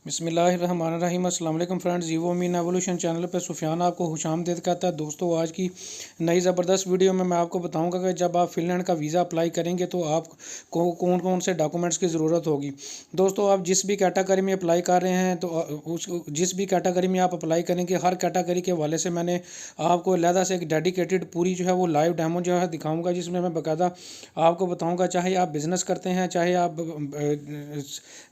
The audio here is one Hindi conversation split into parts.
बिस्मिल्लाहिर्रहमानिर्रहीम। अस्सलाम वालेकुम friends, evo mean evolution channel पर सुफियान आपको खुशामदीद कहता है। दोस्तों, आज की नई ज़बरदस्त वीडियो में मैं आपको बताऊंगा कि जब आप फ़िनलैंड का वीज़ा अप्लाई करेंगे तो आपको कौन कौन से डॉक्यूमेंट्स की ज़रूरत होगी। दोस्तों, आप जिस भी कैटेगरी में अप्लाई कर रहे हैं तो जिस भी कैटेगरी में आप अप्लाई करेंगे, हर कैटेगरी के हवाले से मैंने आपको अलहदा से एक डेडिकेटेड पूरी जो है वो लाइव डेमो जो है दिखाऊँगा, जिसमें मैं बाकायदा आपको बताऊँगा, चाहे आप बिज़नेस करते हैं, चाहे आप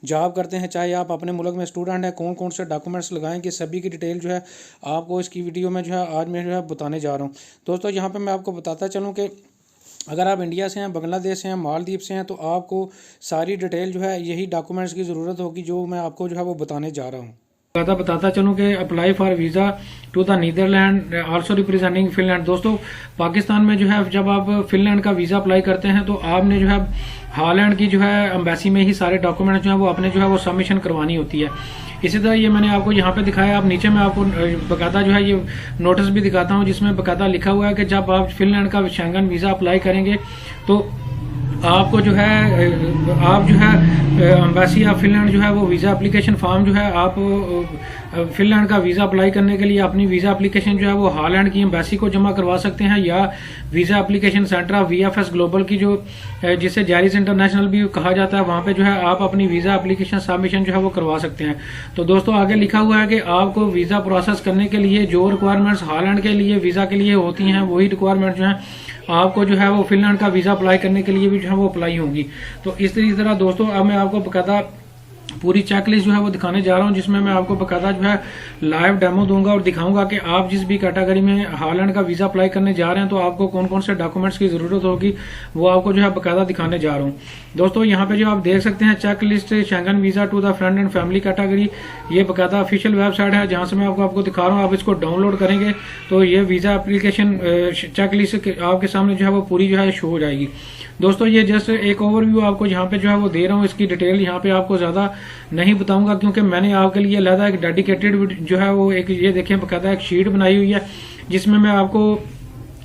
जॉब करते हैं, चाहे आप अपने मुल्क में स्टूडेंट हैं, कौन कौन से डॉक्यूमेंट्स लगाएंगे, सभी की डिटेल जो है आपको इसकी वीडियो में जो है आज मैं जो है बताने जा रहा हूँ। दोस्तों, यहाँ पे मैं आपको बताता चलूँ कि अगर आप इंडिया से हैं, बांग्लादेश से हैं, मालदीव से हैं, तो आपको सारी डिटेल जो है यही डॉक्यूमेंट्स की ज़रूरत होगी जो मैं आपको जो है वो बताने जा रहा हूँ। बताता चलूँ कि apply for visa to the Netherland also representing Finland. दोस्तों, पाकिस्तान में जो है जब आप फिनलैंड का वीज़ा अप्लाई करते हैं तो आपने जो है हॉलैंड की जो है एम्बेसी में ही सारे डॉक्यूमेंट्स जो है वो अपने जो है वो सबमिशन करवानी होती है। इसी तरह ये मैंने आपको यहाँ पे दिखाया। आप नीचे में आपको बाकायदा जो है ये नोटिस भी दिखाता हूँ, जिसमें बाकायदा लिखा हुआ है कि जब आप फिनलैंड का शेंगन वीज़ा अप्लाई करेंगे तो आपको जो है आप जो है एम्बेसी ऑफ फिनलैंड जो है वो वीज़ा एप्लीकेशन फॉर्म जो है आप फिनलैंड का वीज़ा अप्लाई करने के लिए अपनी वीज़ा एप्लीकेशन जो है वो हॉलैंड की एम्बेसी को जमा करवा सकते हैं, या visa application centre of VFS global की जो जिसे जैरिस इंटरनेशनल भी कहा जाता है, वहाँ पे जो है आप अपनी वीज़ा एप्लीकेशन सबमिशन जो है वो करवा सकते हैं। तो दोस्तों, आगे लिखा हुआ है कि आपको वीज़ा प्रोसेस करने के लिए जो रिक्वायरमेंट्स हॉलैंड के लिए वीज़ा के लिए होती हैं, वही रिक्वायरमेंट जो है आपको जो है वो फिनलैंड का वीज़ा अप्लाई करने के लिए भी जो है वो अप्लाई होंगी। तो इस तरह दोस्तों, अब मैं आपको बाकायदा पूरी चेकलिस्ट जो है वो दिखाने जा रहा हूं, जिसमें मैं आपको बाकायदा जो है लाइव डेमो दूंगा और दिखाऊंगा कि आप जिस भी कैटेगरी में हॉलैंड का वीज़ा अप्लाई करने जा रहे हैं तो आपको कौन कौन से डॉक्यूमेंट्स की ज़रूरत होगी, वो आपको जो है बाकायदा दिखाने जा रहा हूं। दोस्तों, यहाँ पे जो आप देख सकते हैं checklist Schengen visa to the friend and family category, ये बाकायदा ऑफिशियल वेबसाइट है जहाँ से मैं आपको दिखा रहा हूँ। आप इसको डाउनलोड करेंगे तो ये वीज़ा एप्लीकेशन चेकलिस्ट आपके सामने जो है वो पूरी जो है शो हो जाएगी। दोस्तों, ये जस्ट एक ओवरव्यू आपको यहाँ पे जो है वो दे रहा हूँ। इसकी डिटेल यहाँ पे आपको ज़्यादा नहीं बताऊंगा, क्योंकि मैंने आपके लिए अलहदा एक डेडिकेटेड जो है वो एक ये देखें बाकायदा एक शीट बनाई हुई है, जिसमें मैं आपको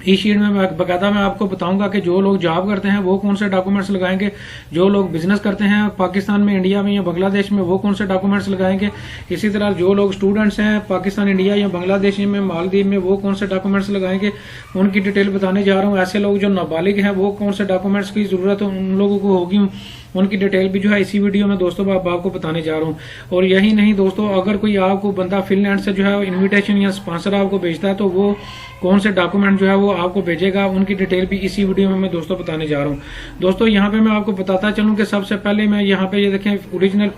इस शीट में बाकायदा मैं आपको बताऊंगा कि जो लोग जॉब करते हैं वो कौन से डॉक्यूमेंट्स लगाएंगे, जो लोग बिजनेस करते हैं पाकिस्तान में, इंडिया में या बांग्लादेश में, वो कौन से डॉक्यूमेंट्स लगाएंगे। इसी तरह जो लोग स्टूडेंट्स हैं पाकिस्तान, इंडिया या बांग्लादेश में, मालदीव में, वो कौन से डॉक्यूमेंट्स लगाएंगे, उनकी डिटेल बताने जा रहा हूँ। ऐसे लोग जो नाबालिग हैं वो कौन से डॉक्यूमेंट्स की जरूरत उन लोगों को होगी, उनकी डिटेल भी जो है इसी वीडियो में दोस्तों आपको बताने जा रहा हूँ। और यही नहीं दोस्तों, अगर कोई आपको बंदा फिनलैंड से जो है इनविटेशन या स्पॉन्सर आपको भेजता है तो वो कौन से डॉक्यूमेंट जो है वो आपको भेजेगा, उनकी डिटेल भी इसी वीडियो में मैं दोस्तों बताने जा रहा हूँ। दोस्तों, यहाँ पे मैं आपको बताता चलूँ कि सबसे पहले मैं यहाँ पे ये देखें original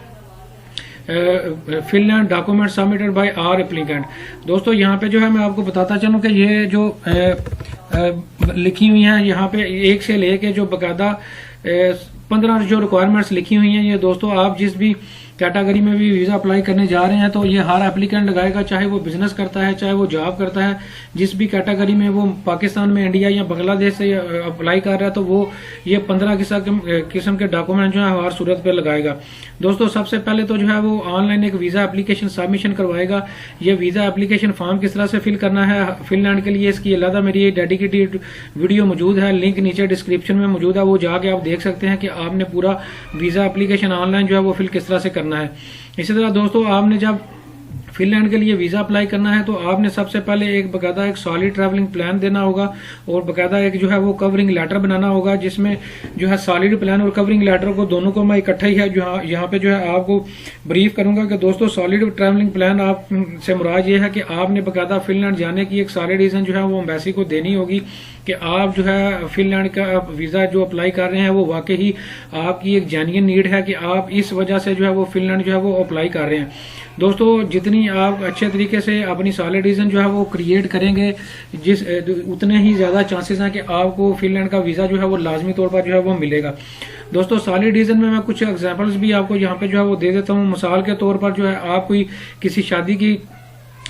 Finland document submitted by our applicant. दोस्तों, यहाँ पे जो है मैं आपको बताता चलूँ कि ये जो लिखी हुई है यहाँ पे एक से लेके जो बाकायदा 15 जो रिक्वायरमेंट्स लिखी हुई हैं, ये दोस्तों आप जिस भी कैटेगरी में भी वीज़ा अप्लाई करने जा रहे हैं तो ये हर एप्लीकेंट लगाएगा, चाहे वो बिजनेस करता है, चाहे वो जॉब करता है। जिस भी कैटेगरी में वो पाकिस्तान में, इंडिया या बांग्लादेश से अप्लाई कर रहा है तो वो ये 15 किस्म के डॉक्यूमेंट जो है हर सूरत पे लगाएगा। दोस्तों, सबसे पहले तो जो है वो ऑनलाइन एक वीज़ा एप्लीकेशन सबमिशन करवाएगा। ये वीज़ा एप्लीकेशन फॉर्म किस तरह से फिल करना है फिनलैंड के लिए, इसकी अलहदा मेरी डेडिकेटेड वीडियो मौजूद है, लिंक नीचे डिस्क्रिप्शन में मौजूद है, वो जाके आप देख सकते हैं कि आपने पूरा वीज़ा एप्लीकेशन ऑनलाइन जो है वो फिल किस तरह से करना है। इसी तरह दोस्तों, आपने जब फिनलैंड के लिए वीज़ा अप्लाई करना है तो आपने सबसे पहले एक बाकायदा एक सॉलिड ट्रैवलिंग प्लान देना होगा और बाकायदा एक जो है वो कवरिंग लेटर बनाना होगा, जिसमें जो है सॉलिड प्लान और कवरिंग लेटर को दोनों को मैं इकट्ठा ही है जो यहाँ पे जो है आपको ब्रीफ करूंगा कि दोस्तों सॉलिड ट्रैवलिंग प्लान आप से मुराद ये है कि आपने बाकायदा फिनलैंड जाने की एक सॉलिड रीजन जो है वो एम्बेसी को देनी होगी कि आप जो है फिनलैंड का वीज़ा जो अप्लाई कर रहे हैं वो वाकई ही आपकी एक जेन्युइन नीड है कि आप इस वजह से जो है वो फिनलैंड जो है वो अप्लाई कर रहे हैं। दोस्तों, जितनी आप अच्छे तरीके से अपनी सॉलिड रीजन जो है वो क्रिएट करेंगे, उतने ही ज़्यादा चांसेस हैं कि आपको फिनलैंड का वीज़ा जो है वो लाजमी तौर पर जो है वो मिलेगा। दोस्तों, सॉलिड रीजन में मैं कुछ एग्जांपल्स भी आपको यहाँ पे जो है वो दे देता हूँ। मिसाल के तौर पर जो है आप कोई किसी शादी की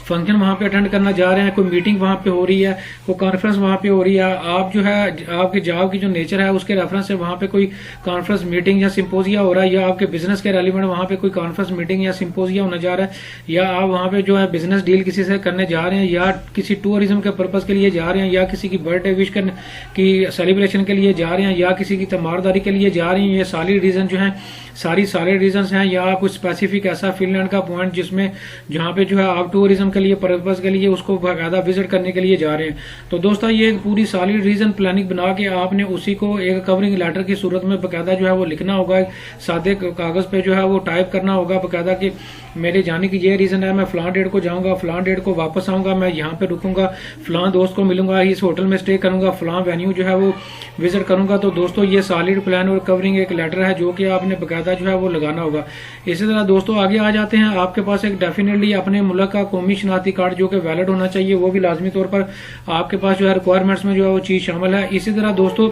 फंक्शन वहाँ पे अटेंड करना जा रहे हैं, कोई मीटिंग वहाँ पे हो रही है, कोई कॉन्फ्रेंस वहाँ पे हो रही है, आप जो है आपके जॉब की जो नेचर है उसके रेफरेंस से वहाँ पे कोई कॉन्फ्रेंस मीटिंग या सिंपोजिया हो रहा है, या आपके बिजनेस के रेलिवेंट वहाँ पे कोई कॉन्फ्रेंस मीटिंग या सिंपोजिया होने जा रहा है, या आप वहाँ पे जो है बिजनेस डील किसी से करने जा रहे हैं, या किसी टूरिज्म के पर्पज के लिए जा रहे हैं, या किसी की बर्थडे विश करने की सेलिब्रेशन के लिए जा रहे हैं, या किसी की तीमारदारी के लिए जा रही हैं, ये सारी रीजन जो है सारे रीजंस हैं, या कुछ स्पेसिफिक ऐसा फिनलैंड का पॉइंट जिसमें जहाँ पे जो है आप टूरिज्म के लिए पर्पज के लिए उसको बाकायदा विजिट करने के लिए जा रहे हैं। तो दोस्तों ये एक पूरी सॉलिड रीजन प्लानिंग बना के आपने उसी को एक कवरिंग लेटर की सूरत में बाकायदा जो है वो लिखना होगा, सादे कागज पे जो है वो टाइप करना होगा बाकायदा कि मेरे जाने की ये रीजन है, मैं फलां डेट को जाऊंगा, फलां डेट को वापस आऊंगा, मैं यहाँ पे रुकूंगा, फलां दोस्त को मिलूंगा, इस होटल में स्टे करूंगा, फलां वेन्यू जो है वो विजिट करूंगा। तो दोस्तों ये सॉलिड प्लान और कवरिंग एक लेटर है जो कि आपने बाकायदा जो है वो लगाना होगा। इसी तरह दोस्तों आगे आ जाते हैं, आपके पास एक डेफिनेटली अपने मुल्क का कौमी शनाख्ती कार्ड जो कि वैलिड होना चाहिए, वो भी लाजमी तौर पर आपके पास जो है रिक्वायरमेंट्स में जो है वो चीज शामिल है। इसी तरह दोस्तों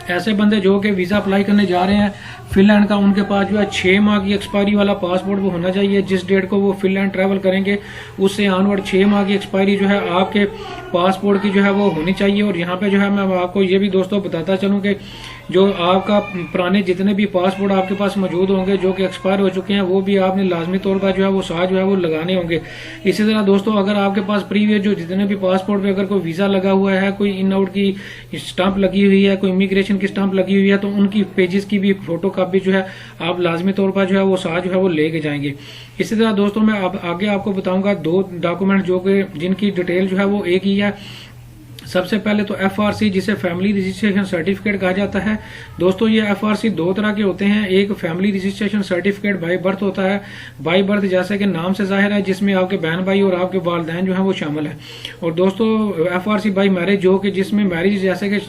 ऐसे बंदे जो कि वीजा अप्लाई करने जा रहे हैं फिनलैंड का, उनके पास जो है 6 माह की एक्सपायरी वाला पासपोर्ट वो होना चाहिए। जिस डेट को वो फिनलैंड ट्रैवल करेंगे उससे ऑनवर्ड 6 माह की एक्सपायरी जो है आपके पासपोर्ट की जो है वो होनी चाहिए। और यहाँ पे जो है मैं आपको ये भी दोस्तों बताता चलूँ कि जो आपका पुराने जितने भी पासपोर्ट आपके पास मौजूद होंगे जो कि एक्सपायर हो चुके हैं वो भी आपने लाजमी तौर पर जो है वो साथ जो है वो लगाने होंगे। इसी तरह दोस्तों अगर आपके पास प्रीवियस जो जितने भी पासपोर्ट पे अगर कोई वीजा लगा हुआ है, कोई इन आउट की स्टाम्प लगी हुई है, कोई इमिग्रेशन की स्टाम्प लगी हुई है, तो उनकी पेजेस की भी फोटो कॉपी जो है आप लाजमी तौर पर जो है वो साथ जो है वो लेके जाएंगे। इसी तरह दोस्तों मैं आगे आपको बताऊंगा 2 डॉक्यूमेंट जो कि जिनकी डिटेल जो है वो एक ही है। सबसे पहले तो FRC जिसे फैमिली रजिस्ट्रेशन सर्टिफिकेट कहा जाता है। दोस्तों ये FRC 2 तरह के होते हैं, एक family registration certificate by birth होता है। बाई बर्थ जैसे कि नाम से जाहिर है जिसमें आपके बहन भाई और आपके वालिदैन जो है वो शामिल है। और दोस्तों FRC बाई मैरिज जो कि जिसमें मैरिज जैसे कि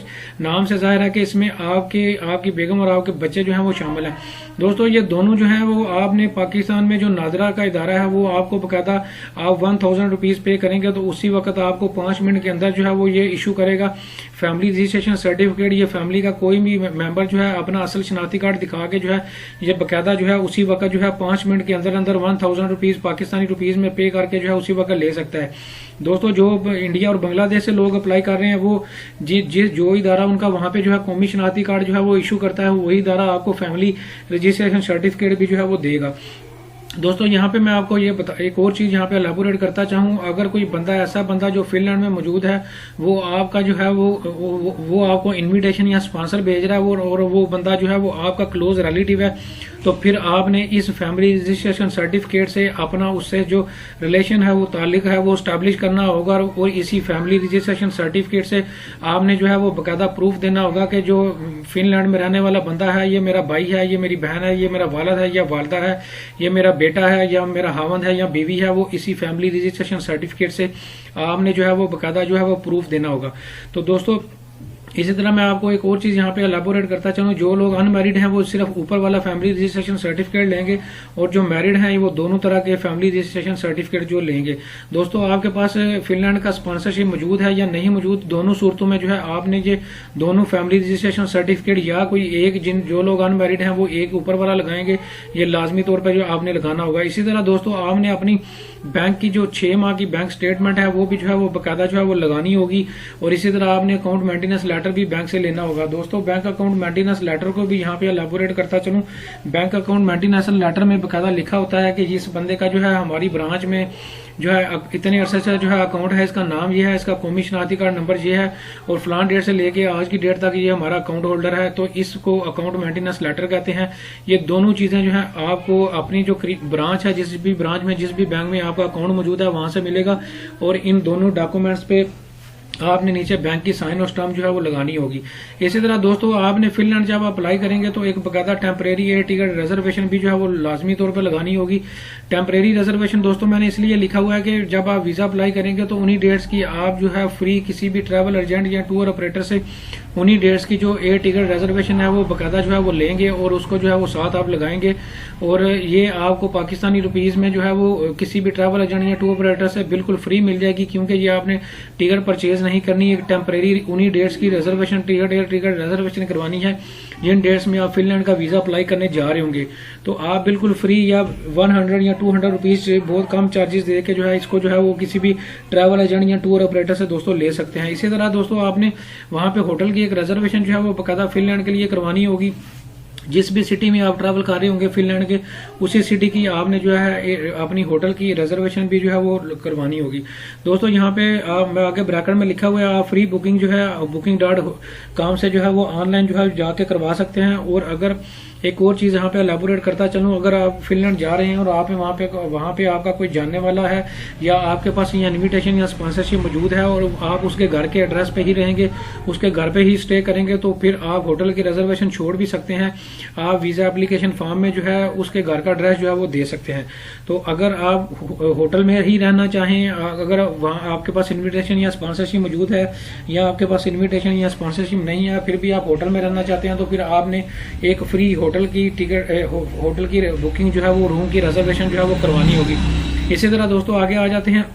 नाम से जाहिर है कि इसमें आपकी बेगम और आपके बच्चे जो है वो शामिल है। दोस्तों ये दोनों जो है वो आपने पाकिस्तान में जो नाजरा का इदारा है वो आपको बकायदा आप 1000 रुपीज पे करेंगे तो उसी वक्त आपको 5 मिनट के अंदर जो है वो ये इशू करेगा फैमिली रजिस्ट्रेशन सर्टिफिकेट। ये फैमिली का कोई भी मेंबर जो है अपना असल शनाख्ती कार्ड दिखा के जो है ये बकायदा जो है उसी वक्त जो है 5 मिनट के अंदर अंदर 1000 रुपीज पाकिस्तानी रुपीज में पे करके जो है उसी वक्त ले सकता है। दोस्तों जो इंडिया और बांग्लादेश से लोग अप्लाई कर रहे हैं वो जो इदारा उनका वहां पे जो है कौमी शनाख्ती कार्ड जो है वो इशू करता है वही इदारा आपको फैमिली रजिस्ट्रेशन सर्टिफिकेट भी जो है वो देगा। दोस्तों यहाँ पे मैं आपको ये एक और चीज यहाँ पे एलैबोरेट करता चाहूँ, अगर कोई बंदा ऐसा बंदा जो फिनलैंड में मौजूद है वो आपका जो है वो आपको इनविटेशन या स्पॉन्सर भेज रहा है और वो बंदा जो है वो आपका क्लोज रिलेटिव है, तो फिर आपने इस फैमिली रजिस्ट्रेशन सर्टिफिकेट से अपना उससे जो रिलेशन है वो ताल्लुक है वो स्टैब्लिश करना होगा। और इसी फैमिली रजिस्ट्रेशन सर्टिफिकेट से आपने जो है वो बाकायदा प्रूफ देना होगा कि जो फिनलैंड में रहने वाला बंदा है ये मेरा भाई है, ये मेरी बहन है, ये मेरा वालिद है या वालदा है, ये मेरा बेटा है या मेरा हावंद है या बीवी है, वो इसी फैमिली रजिस्ट्रेशन सर्टिफिकेट से आपने जो है वो बाकायदा जो है वो प्रूफ देना होगा। तो दोस्तों इसी तरह मैं आपको एक और चीज यहाँ पे एलैबोरेट करता चाहूँ, जो लोग अनमैरिड हैं वो सिर्फ ऊपर वाला फैमिली रजिस्ट्रेशन सर्टिफिकेट लेंगे और जो मैरिड हैं वो दोनों तरह के फैमिली रजिस्ट्रेशन सर्टिफिकेट जो लेंगे। दोस्तों आपके पास फिनलैंड का स्पॉन्सरशिप मौजूद है या नहीं मौजूद, दोनों सूरतों में जो है आपने ये दोनों फैमिली रजिस्ट्रेशन सर्टिफिकेट या कोई एक जो लोग अनमैरिड हैं वो एक ऊपर वाला लगाएंगे, ये लाजमी तौर पर जो आपने लगाना होगा। इसी तरह दोस्तों आपने अपनी बैंक की जो 6 माह की बैंक स्टेटमेंट है वो भी जो है वो बाकायदा जो है वो लगानी होगी। और इसी तरह आपने अकाउंट मेंटेनेंस लेटर भी बैंक से लेना होगा। दोस्तों बैंक अकाउंट मेंटेनेंस लेटर को भी यहाँ पे एलैबोरेट करता चलूं, बैंक अकाउंट मेंटेनेंस लेटर में बाकायदा लिखा होता है कि इस बंदे का जो है हमारी ब्रांच में जो है इतने अरसे से जो है अकाउंट है, इसका नाम ये है, इसका कौमी शनाख्ती कार्ड नंबर ये है और फलान डेट से लेके आज की डेट तक ये हमारा अकाउंट होल्डर है, तो इसको अकाउंट मेंटेनेंस लेटर कहते हैं। ये दोनों चीजें जो है आपको अपनी जो ब्रांच है जिस भी ब्रांच में जिस भी बैंक में आपका अकाउंट मौजूद है वहां से मिलेगा और इन दोनों डॉक्यूमेंट्स पे आपने नीचे बैंक की साइन और स्टाम्प जो है वो लगानी होगी। इसी तरह दोस्तों आपने फिनलैंड जब अप्लाई करेंगे तो एक बकायदा टेम्परेरी एयर टिकट रिजर्वेशन भी जो है वो लाजमी तौर पर लगानी होगी। टेम्परेरी रिजर्वेशन दोस्तों मैंने इसलिए लिखा हुआ है कि जब आप वीजा अप्लाई करेंगे तो उन्हीं डेट्स की आप जो है फ्री किसी भी ट्रैवल एजेंट या टूर ऑपरेटर से उन्हीं डेट्स की जो एयर टिकट रिजर्वेशन है वो बकायदा जो है वो लेंगे और उसको जो है वो साथ आप लगाएंगे और ये आपको पाकिस्तानी रुपीज में जो है वो किसी भी ट्रैवल एजेंट या टूर ऑपरेटर से बिल्कुल फ्री मिल जाएगी, क्योंकि ये आपने टिकट परचेज नहीं करनी है, टेम्परेरी उन्हीं डेट्स की reservation ticket air ticket reservation करवानी है। जिन डेट्स में आप फिनलैंड का वीज़ा अप्लाई करने जा रहे होंगे, तो आप बिल्कुल फ्री या 100 या 200 रुपीज़ से बहुत कम चार्जेस दे के जो है इसको जो है वो किसी भी ट्रैवल एजेंट या टूर ऑपरेटर से दोस्तों ले सकते हैं। इसी तरह दोस्तों आपने वहाँ पे होटल की एक रिजर्वेशन जो है वो बाकायदा फिनलैंड के लिए करवानी होगी। जिस भी सिटी में आप ट्रैवल कर रहे होंगे फिनलैंड के, उसी सिटी की आपने जो है अपनी होटल की रिजर्वेशन भी जो है वो करवानी होगी। दोस्तों यहाँ पे मैं आगे ब्रैकेट में लिखा हुआ है, आप फ्री बुकिंग जो है booking.com से जो है वो ऑनलाइन जो है जाके करवा सकते हैं। और अगर एक और चीज़ यहाँ पे एलेबोरेट करता चलूँ, अगर आप फिनलैंड जा रहे हैं और आप वहाँ पे आपका कोई जानने वाला है या आपके पास यहाँ इन्विटेशन या स्पॉन्सरशिप मौजूद है और आप उसके घर के एड्रेस पे ही रहेंगे, उसके घर पे ही स्टे करेंगे, तो फिर आप होटल की रिजर्वेशन छोड़ भी सकते हैं। आप वीज़ा एप्लीकेशन फॉर्म में जो है उसके घर का एड्रेस जो है वो दे सकते हैं। तो अगर आप होटल में ही रहना चाहें, अगर वहाँ आपके पास इन्विटेशन या स्पॉन्सरशिप मौजूद है या आपके पास इन्विटेशन या स्पॉन्सरशिप नहीं है, फिर भी आप होटल में रहना चाहते हैं, तो फिर आपने एक फ्री होटल की टिकट होटल की बुकिंग जो है वो रूम की रिजर्वेशन जो है वो करवानी होगी। इसी तरह दोस्तों आगे आ जाते हैं।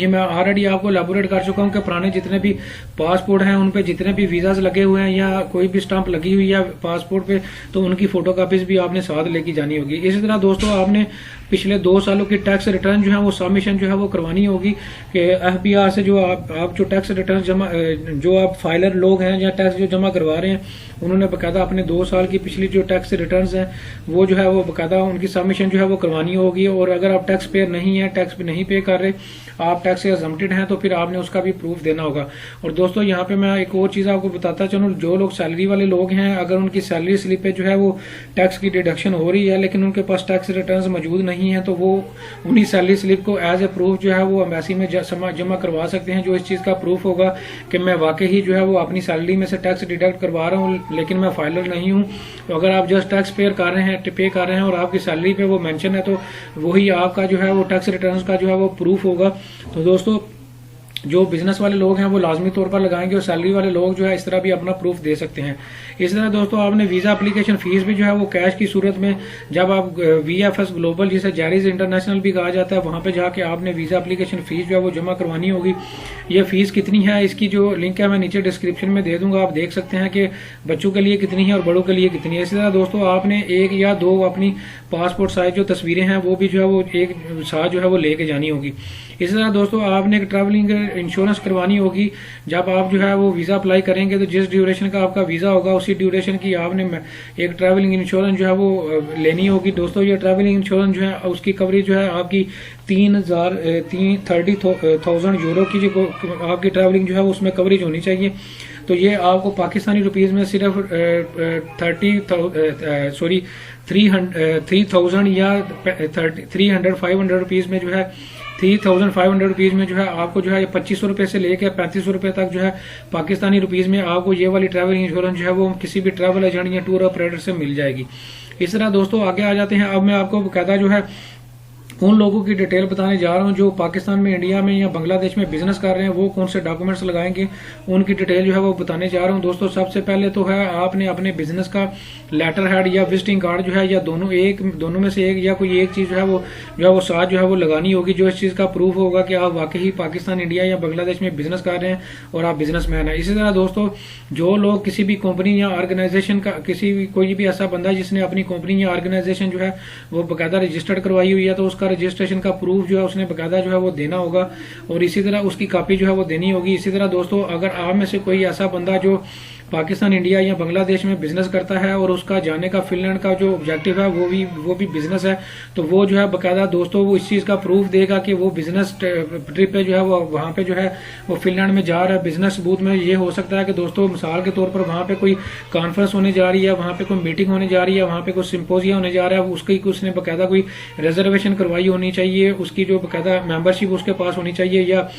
ये मैं ऑलरेडी आपको एलैबोरेट कर चुका हूँ कि पुराने जितने भी पासपोर्ट हैं उन पे जितने भी वीज़ाज लगे हुए हैं या कोई भी स्टाम्प लगी हुई है पासपोर्ट पे, तो उनकी फोटोकॉपीज भी आपने साथ लेके जानी होगी। इसी तरह दोस्तों आपने पिछले 2 सालों की टैक्स रिटर्न जो है वो सबमिशन जो है वो करवानी होगी कि FBR से जो आप जो टैक्स रिटर्न जमा जो आप फाइलर लोग हैं या टैक्स जो जमा करवा रहे हैं, उन्होंने बाकायदा अपने 2 साल की पिछली जो टैक्स रिटर्न्स हैं वो जो है वो बाकायदा उनकी सबमिशन जो है वो करवानी होगी। और अगर आप टैक्स पेयर नहीं है, टैक्स नहीं पे कर रहे, आप टैक्स से एग्जम्प्टेड हैं, तो फिर आपने उसका भी प्रूफ देना होगा। और दोस्तों यहाँ पे मैं एक और चीज़ आपको बताता चलूँ, जो लोग सैलरी वाले लोग हैं, अगर उनकी सैलरी स्लिप पे जो है वो टैक्स की डिडक्शन हो रही है लेकिन उनके पास टैक्स रिटर्न्स मौजूद नहीं है, तो वो उन्हीं सैलरी स्लिप को एज ए प्रूफ जो है वो एम्बेसी में जमा करवा सकते हैं, जो इस चीज़ का प्रूफ होगा कि मैं वाकई ही जो है वो अपनी सैलरी में से टैक्स डिडक्ट करवा रहा हूँ लेकिन मैं फाइलर नहीं हूँ। तो अगर आप जस्ट टैक्स पे कर रहे हैं और आपकी सैलरी पे वो मेंशन है, तो वही आपका जो है वो टैक्स रिटर्न्स का जो है वो प्रूफ होगा। तो दोस्तों जो बिजनेस वाले लोग हैं वो लाजमी तौर पर लगाएंगे और सैलरी वाले लोग जो है इस तरह भी अपना प्रूफ दे सकते हैं। इस तरह दोस्तों आपने वीज़ा एप्लीकेशन फीस भी जो है वो कैश की सूरत में, जब आप VFS ग्लोबल जिसे जैरीज इंटरनेशनल भी कहा जाता है, वहाँ पे जाके आपने वीज़ा एप्लीकेशन फीस जो है वो जमा करवानी होगी। ये फीस कितनी है, इसकी जो लिंक है मैं नीचे डिस्क्रिप्शन में दे दूंगा, आप देख सकते हैं कि बच्चों के लिए कितनी है और बड़ों के लिए कितनी है। इसी तरह दोस्तों आपने 1 या 2 अपनी पासपोर्ट साइज जो तस्वीरें हैं वो भी जो है वो एक साथ जो है वो लेके जानी होगी। इसी तरह दोस्तों आपने एक ट्रैवलिंग इंश्योरेंस करवानी होगी। जब आप जो है वो वीज़ा अप्लाई करेंगे तो जिस ड्यूरेशन का आपका वीज़ा होगा उसी ड्यूरेशन की आपने एक ट्रैवलिंग इंश्योरेंस जो है वो लेनी होगी। दोस्तों ये ट्रैवलिंग इंश्योरेंस जो है उसकी कवरेज जो है आपकी 30,000 यूरो की जो आपकी ट्रैवलिंग जो है उसमें कवरेज होनी चाहिए। तो ये आपको पाकिस्तानी रुपीज़ में सिर्फ 3,000 या 500 रुपीज़ में जो है 3,500 रुपीज़ में जो है आपको जो है 2500 रुपये से लेकर 3500 रुपये तक जो है पाकिस्तानी रुपीज़ में आपको ये वाली ट्रैवल इंश्योरेंस जो है वो किसी भी ट्रैवल एजेंट या टूर ऑपरेटर से मिल जाएगी। इस तरह दोस्तों आगे आ जाते हैं। अब मैं आपको बाकायदा जो है उन लोगों की डिटेल बताने जा रहा हूं जो पाकिस्तान में, इंडिया में या बांग्लादेश में बिजनेस कर रहे हैं, वो कौन से डॉक्यूमेंट्स लगाएंगे, उनकी डिटेल जो है वो बताने जा रहा हूं। दोस्तों सबसे पहले तो है आपने अपने बिजनेस का लेटर हेड या विजिटिंग कार्ड जो है या दोनों में से एक या कोई एक चीज जो है वो साथ जो है वो लगानी होगी, जो इस चीज का प्रूफ होगा कि आप वाकई ही पाकिस्तान, इंडिया या बांग्लादेश में बिजनेस कर रहे हैं और आप बिजनेसमैन हैं। इसी तरह दोस्तों जो लोग किसी भी कंपनी या ऑर्गेनाइजेशन का कोई भी ऐसा बंदा जिसने अपनी कंपनी या ऑर्गेनाइजेशन जो है वो बाकायदा रजिस्टर्ड करवाई हुई है, तो उसका रजिस्ट्रेशन का प्रूफ जो है उसने बाकायदा जो है वो देना होगा और इसी तरह उसकी कॉपी जो है वो देनी होगी। इसी तरह दोस्तों अगर आप में से कोई ऐसा बंदा जो पाकिस्तान, इंडिया या बांग्लादेश में बिजनेस करता है और उसका जाने का फिनलैंड का जो ऑब्जेक्टिव है वो भी बिजनेस है, तो वो जो है बाकायदा दोस्तों वो इस चीज का प्रूफ देगा कि वो बिजनेस ट्रिप पे जो है वो वहाँ पे जो है वो फिनलैंड में जा रहा है। बिजनेस बूथ में ये हो सकता है कि दोस्तों मिसाल के तौर पर वहाँ पे कोई कॉन्फ्रेंस होने जा रही है, वहाँ पे कोई मीटिंग होने जा रही है, वहाँ पे कोई सिंपोजिया होने जा रहा है, उसकी उसने बाकायदा कोई रिजर्वेशन करवाई होनी चाहिए, उसकी जो बाकायदा मेंबरशिप उसके पास होनी चाहिए, या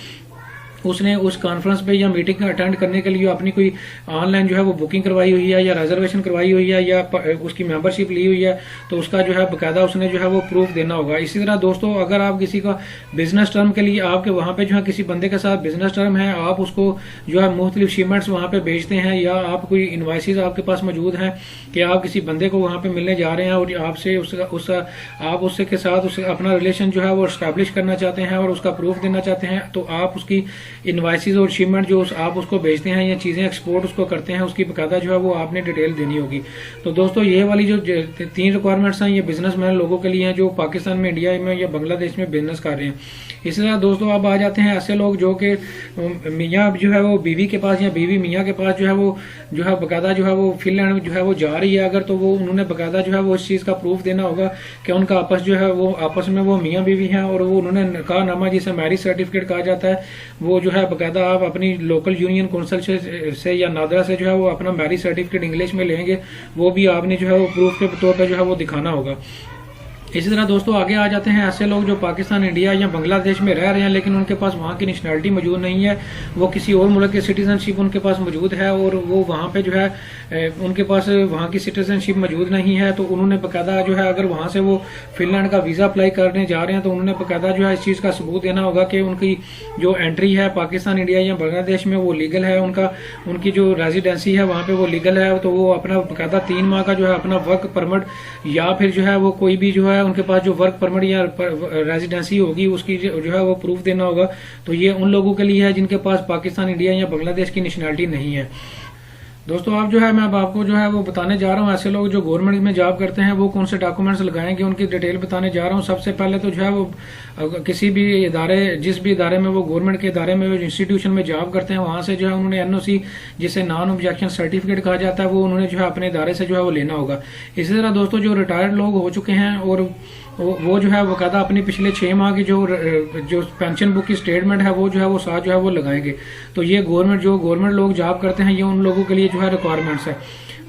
उसने उस कॉन्फ्रेंस पे या मीटिंग अटेंड करने के लिए अपनी कोई ऑनलाइन जो है वो बुकिंग करवाई हुई है या रिजर्वेशन करवाई हुई है या उसकी मेंबरशिप ली हुई है, तो उसका जो है बाकायदा उसने जो है वो प्रूफ देना होगा। इसी तरह दोस्तों अगर आप किसी का बिजनेस टर्म के लिए आपके वहाँ पे जो है किसी बंदे के साथ बिजनेस टर्म है, आप उसको जो है मुख्तलिफ शिपमेंट्स वहाँ पे बेचते हैं या आप कोई इनवाइसेज आपके पास मौजूद हैं कि आप किसी बंदे को वहाँ पे मिलने जा रहे हैं और आपसे आप उससे के साथ अपना रिलेशन जो है वो स्टैब्लिश करना चाहते हैं और उसका प्रूफ देना चाहते हैं, तो आप उसकी इनवाइसेस और शिपमेंट जो आप उसको भेजते हैं या चीज़ें एक्सपोर्ट उसको करते हैं, उसकी बकायदा जो है वो आपने डिटेल देनी होगी। तो दोस्तों ये वाली जो 3 रिक्वायरमेंट्स हैं ये बिजनेसमैन लोगों के लिए हैं जो पाकिस्तान में, इंडिया में या बांग्लादेश में बिजनेस कर रहे हैं। इसी तरह दोस्तों अब आ जाते हैं ऐसे लोग जो कि मियाँ जो है वो बीवी के पास या बीवी मियाँ के पास जो है बकायदा जो है वो फिनलैंड जो है वो जा रही है अगर, तो वो उन्होंने बकायदा जो है वो इस चीज़ का प्रूफ देना होगा कि उनका आपस में वो मियाँ बीवी हैं और वो उन्होंने निकाहनामा जिसे मैरिज सर्टिफिकेट कहा जाता है वो जो है बकायदा आप अपनी लोकल यूनियन कौंसिल से या नादरा से जो है वो अपना मैरिज सर्टिफिकेट इंग्लिश में लेंगे, वो भी आपने जो है वो प्रूफ के तौर पर जो है वो दिखाना होगा। इसी तरह दोस्तों आगे आ जाते हैं ऐसे लोग जो पाकिस्तान, इंडिया या बांग्लादेश में रह रहे हैं लेकिन उनके पास वहाँ की नेशनलिटी मौजूद नहीं है, वो किसी और मुल्क की सिटीजनशिप उनके पास मौजूद है और वो वहाँ पे जो है उनके पास वहाँ की सिटीजनशिप मौजूद नहीं है, तो उन्होंने बकायदा जो है अगर वहाँ से वो फिनलैंड का वीज़ा अप्लाई करने जा रहे हैं तो उन्होंने बकायदा जो है इस चीज़ का सबूत देना होगा कि उनकी जो एंट्री है पाकिस्तान, इंडिया या बांग्लादेश में वो लीगल है, उनकी जो रेजिडेंसी है वहाँ पे वो लीगल है, तो वो अपना बकायदा 3 माह का जो है अपना वर्क परमिट या फिर जो है वो कोई भी जो है उनके पास जो वर्क परमिट या रेजिडेंसी होगी उसकी जो है वो प्रूफ देना होगा। तो ये उन लोगों के लिए है जिनके पास पाकिस्तान, इंडिया या बांग्लादेश की नेशनलिटी नहीं है। दोस्तों अब जो है मैं अब आपको जो है वो बताने जा रहा हूँ ऐसे लोग जो गवर्नमेंट में जॉब करते हैं वो कौन से डॉक्यूमेंट्स लगाएंगे, उनकी डिटेल बताने जा रहा हूँ। सबसे पहले तो जो है वो किसी भी इदारे, जिस भी इदारे में वो गवर्नमेंट के इदारे में, इंस्टीट्यूशन में जॉब करते हैं, वहाँ से जो है उन्होंने NOC जिसे नॉन ऑब्जेक्शन सर्टिफिकेट कहा जाता है वो उन्होंने जो है अपने इदारे से जो है वो लेना होगा। इसी तरह दोस्तों जो रिटायर्ड लोग हो चुके हैं और वो जो है बकायदा अपनी पिछले 6 माह की जो पेंशन बुक की स्टेटमेंट है वो जो है वो साथ जो है वो लगाएंगे। तो ये गवर्नमेंट लोग जॉब करते हैं ये उन लोगों के लिए जो है रिक्वायरमेंट्स है।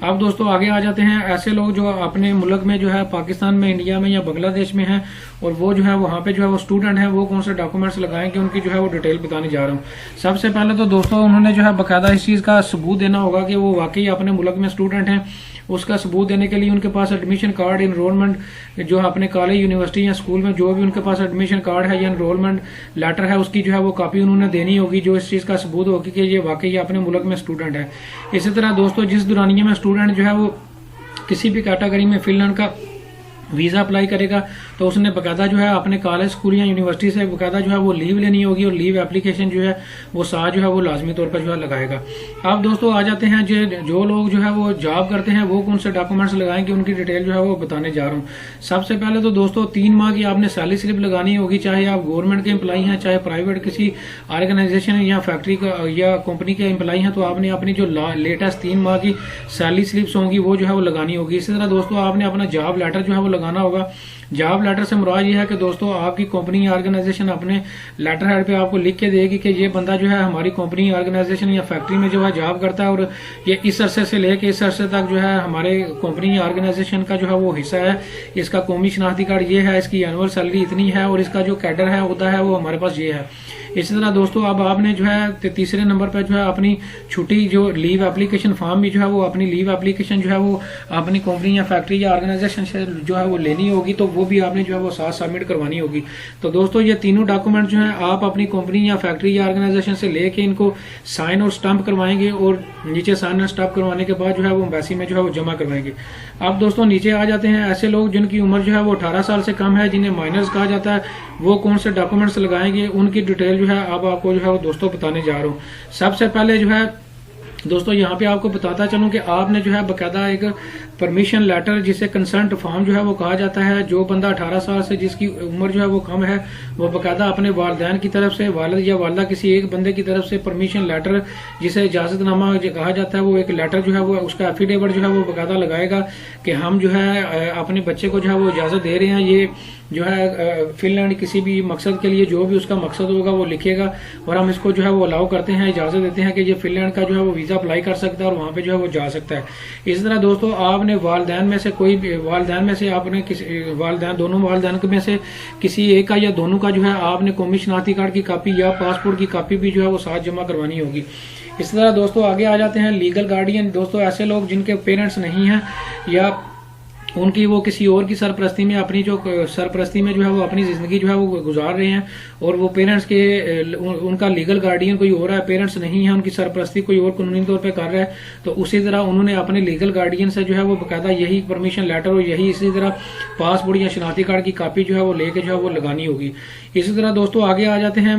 अब दोस्तों आगे आ जाते हैं ऐसे लोग जो अपने मुल्क में जो है पाकिस्तान में, इंडिया में या बांग्लादेश में हैं और वो जो है वहाँ पे जो है वो स्टूडेंट हैं, वो कौन से डॉक्यूमेंट्स लगाएंगे उनकी जो है वो डिटेल बताने जा रहा हूँ। सबसे पहले तो दोस्तों उन्होंने जो है बकायदा इस चीज़ का सबूत देना होगा कि वो वाकई अपने मुल्क में स्टूडेंट हैं। उसका सबूत देने के लिए उनके पास एडमिशन कार्ड, इनरोलमेंट जो अपने कॉलेज, यूनिवर्सिटी या स्कूल में जो भी उनके पास एडमिशन कार्ड है या इनरोलमेंट लेटर है उसकी जो है वो कॉपी उन्होंने देनी होगी, जो इस चीज़ का सबूत होगी कि ये वाकई अपने मुल्क में स्टूडेंट है। इसी तरह दोस्तों जिस दौरानिया में स्टूडेंट जो है वो किसी भी कैटेगरी में फिनलैंड का वीज़ा अप्लाई करेगा तो उसने बकायदा जो है अपने कॉलेज, स्कूल या यूनिवर्सिटी से बकायदा जो है वो लीव लेनी होगी और लीव एप्लीकेशन जो है वो साथ जो है वो लाजमी तौर पर जो है लगाएगा। अब दोस्तों आ जाते हैं जो लोग जो है वो जॉब करते हैं वो कौन से डॉक्यूमेंट्स लगाएंगे उनकी डिटेल जो है वो बताने जा रहा हूँ। सबसे पहले तो दोस्तों 3 माह की आपने सैलरी स्लिप लगानी होगी, चाहे आप गवर्नमेंट के एम्प्लॉई हैं, चाहे प्राइवेट किसी ऑर्गेनाइजेशन या फैक्ट्री का या कंपनी के एम्प्लॉई हैं, तो आपने अपनी जो लेटेस्ट 3 माह की सैलरी स्लिप्स होंगी वो जो है वो लगानी होगी। इसी तरह दोस्तों आपने अपना जॉब लेटर जो है वो लगाना होगा। जॉब लेटर से मुराद ये है कि दोस्तों आपकी कंपनी या ऑर्गेनाइजेशन अपने लेटर हेड पे आपको लिख के देगी कि ये बंदा जो है हमारी कंपनी, ऑर्गेनाइजेशन या फैक्ट्री में जो है जॉब करता है और ये इस अरसे से लेके इस अरसे तक जो है हमारे कंपनी या ऑर्गेनाइजेशन का जो है वो हिस्सा है, इसका कौमी शनाख्ती कार्ड ये है, इसकी एनुअल सैलरी इतनी है और इसका जो कैडर है होता है वो हमारे पास ये है। इसी तरह दोस्तों अब आपने जो है तीसरे नंबर पर जो है अपनी छुट्टी जो लीव एप्लीकेशन फॉर्म भी जो है वो अपनी लीव एप्लीकेशन जो है वो अपनी कंपनी या फैक्ट्री या ऑर्गेनाइजेशन से जो है वो लेनी होगी, तो वो भी आपने जो है वो साथ सबमिट करवानी होगी। तो दोस्तों ये तीनों डॉक्यूमेंट जो है आप अपनी कंपनी या फैक्ट्री या ऑर्गेनाइजेशन से लेके इनको साइन और स्टंप करवाएंगे और नीचे साइन और स्टंप करवाने के बाद जो है वो एम्बेसी में जो है वो जमा करवाएंगे। अब दोस्तों नीचे आ जाते हैं ऐसे लोग जिनकी उम्र जो है वो 18 साल से कम है, जिन्हें माइनर्स कहा जाता है, वो कौन से डॉक्यूमेंट्स लगाएंगे उनकी डिटेल जो है अब आपको जो है वो दोस्तों बताने जा रहा हूँ। सबसे पहले जो है दोस्तों यहाँ पे आपको बताता चलूँ कि आपने जो है बकायदा एक परमिशन लेटर जिसे कंसेंट फॉर्म जो है वो कहा जाता है, जो बंदा 18 साल से जिसकी उम्र जो है वो कम है वो बकायदा अपने वालिदैन की तरफ से, वालिद या वालिदा किसी एक बंदे की तरफ से परमिशन लेटर जिसे इजाजतनामा कहा जाता है, वो एक लेटर जो है वो उसका एफिडेविट जो है वो बकायदा लगाएगा कि हम जो है अपने बच्चे को जो है वो इजाजत दे रहे हैं, ये जो है फिनलैंड किसी भी मकसद के लिए जो भी उसका मकसद होगा वो लिखेगा और हम इसको जो है वो अलाउ करते हैं, इजाजत देते हैं कि ये फिनलैंड का जो है वो वीजा अप्लाई कर सकता है और वहाँ पे जो है वो जा सकता है। इस तरह दोस्तों आपने वालिदैन में से कोई वालिदैन में से आपने किसी वालिदैन दोनों वालिदैन में से किसी एक का या दोनों का जो है आपने कौमी शनाख्ती कार्ड की कॉपी या पासपोर्ट की कॉपी भी जो है वो साथ जमा करवानी होगी। इस तरह दोस्तों आगे आ जाते हैं लीगल गार्डियन। दोस्तों ऐसे लोग जिनके पेरेंट्स नहीं हैं या उनकी वो किसी और की सरपरस्ती में अपनी जो सरपरस्ती में जो है वो अपनी जिंदगी जो है वो गुजार रहे हैं और वो पेरेंट्स के उनका लीगल गार्डियन कोई और है, पेरेंट्स नहीं है, उनकी सरपरस्ती कोई और कानूनी तौर पे कर रहा है, तो उसी तरह उन्होंने अपने लीगल गार्डियन से जो है वो बकायदा यही परमिशन लेटर और यही इसी तरह पासपोर्ट या शनाख्ती कार्ड की कॉपी जो है वो लेके जो है वो लगानी होगी। इसी तरह दोस्तों आगे आ जाते हैं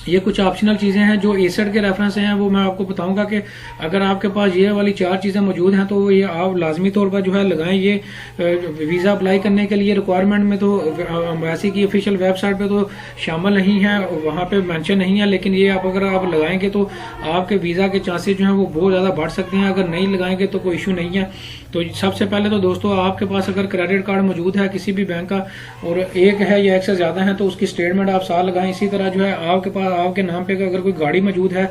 ये कुछ ऑप्शनल चीज़ें हैं जो एसेट के रेफरेंस हैं, वो मैं आपको बताऊंगा कि अगर आपके पास ये वाली 4 चीज़ें मौजूद हैं तो ये आप लाजमी तौर पर जो है लगाएं। ये वीज़ा अप्लाई करने के लिए रिक्वायरमेंट में तो एम्बेसी की ऑफिशियल वेबसाइट पे तो शामिल नहीं है, वहाँ पे मेंशन नहीं है, लेकिन ये अगर आप लगाएंगे तो आपके वीज़ा के चांसेस जो हैं वो बहुत ज़्यादा बढ़ सकते हैं। अगर नहीं लगाएंगे तो कोई इशू नहीं है। तो सबसे पहले तो दोस्तों आपके पास अगर क्रेडिट कार्ड मौजूद है किसी भी बैंक का और एक है या एक से ज़्यादा है तो उसकी स्टेटमेंट आप साथ लगाएं। इसी तरह जो है आपके पास आपके नाम पे अगर कोई गाड़ी मौजूद है,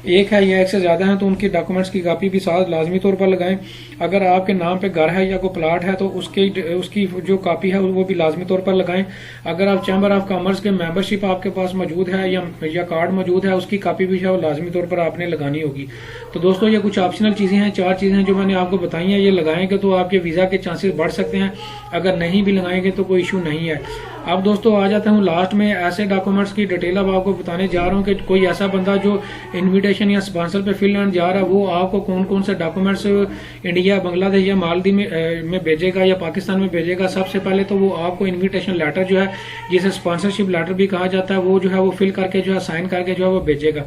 एक है या एक से ज़्यादा है, तो उनकी डॉक्यूमेंट्स की कॉपी भी साथ लाजमी तौर पर लगाएं। अगर आपके नाम पे घर है या कोई प्लाट है तो उसकी जो कॉपी है वो भी लाजमी तौर पर लगाएं। अगर आप चैम्बर ऑफ कॉमर्स के मेंबरशिप आपके पास मौजूद है या कार्ड मौजूद है, उसकी कॉपी भी है वो लाजमी तौर पर आपने लगानी होगी। तो दोस्तों ये कुछ ऑप्शनल चीज़ें हैं, 4 चीज़ें जो मैंने आपको बताई हैं, ये लगाएंगे तो आपके वीज़ा के चांसेस बढ़ सकते हैं। अगर नहीं भी लगाएंगे तो कोई इशू नहीं है। अब दोस्तों आ जाता हूँ लास्ट में ऐसे डॉक्यूमेंट्स की डिटेल अब आपको बताने जा रहा हूँ कि कोई ऐसा बंदा जो इनविटेशन या स्पॉन्सर पे फिनलैंड जा रहा है वो आपको कौन कौन से डॉक्यूमेंट्स इंडिया, बांग्लादेश या मालदीव में भेजेगा या पाकिस्तान में भेजेगा। सबसे पहले तो वो आपको इन्विटेशन लेटर जो है, जिसे स्पॉन्सरशिप लेटर भी कहा जाता है, वो जो है वो फिल करके जो है साइन करके जो है वो भेजेगा।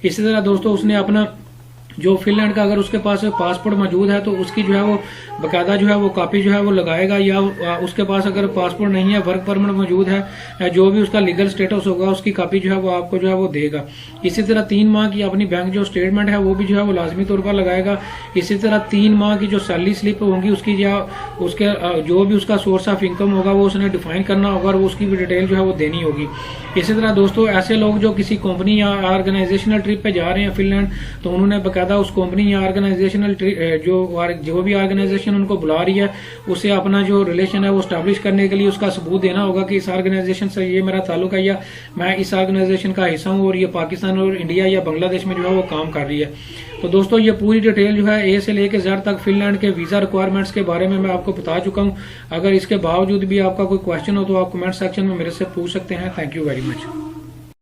इसी तरह दोस्तों उसने अपना जो फिनलैंड का अगर उसके पास पासपोर्ट मौजूद है तो उसकी जो है वो बाकायदा जो है वो कॉपी जो है वो लगाएगा, या उसके पास अगर पासपोर्ट नहीं है, वर्क परमिट मौजूद है, जो भी उसका लीगल स्टेटस होगा उसकी कॉपी जो है वो आपको जो है वो देगा। इसी तरह 3 माह की अपनी बैंक जो स्टेटमेंट है वो भी जो है वो लाजमी तौर पर लगाएगा। इसी तरह 3 माह की जो सैलरी स्लिप होंगी उसकी या उसके जो भी उसका सोर्स ऑफ इनकम होगा वो उसने डिफाइन करना होगा और उसकी भी डिटेल जो है वो देनी होगी। इसी तरह दोस्तों ऐसे लोग जो किसी कंपनी या ऑर्गेनाइजेशनल ट्रिप पे जा रहे हैं फिनलैंड, तो उन्होंने बाकायदा उस कंपनी या ऑर्गेनाइजेशनल जो भी ऑर्गेनाइजेशन उनको बुला रही है उसे अपना जो रिलेशन है वो स्टैब्लिश करने के लिए उसका सबूत देना होगा कि इस ऑर्गेनाइजेशन से ये मेरा ताल्लुक है या मैं इस ऑर्गेनाइजेशन का हिस्सा हूँ और ये पाकिस्तान और इंडिया या बांग्लादेश में जो है वो काम कर रही है। तो दोस्तों ये पूरी डिटेल जो है ए से लेकर जेड तक फिनलैंड के वीज़ा रिक्वायरमेंट्स के बारे में मैं आपको बता चुका हूँ। अगर इसके बावजूद भी आपका कोई क्वेश्चन हो तो आप कमेंट सेक्शन में मेरे से पूछ सकते हैं। Thank you very much.